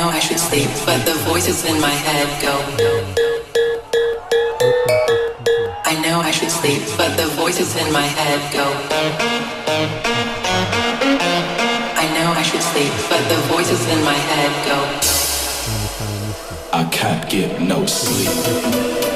know I should sleep, but the voices in my head go. I know I should sleep, but the voices in my head go. I know I should sleep, but the voices in my head go. I can't get no sleep.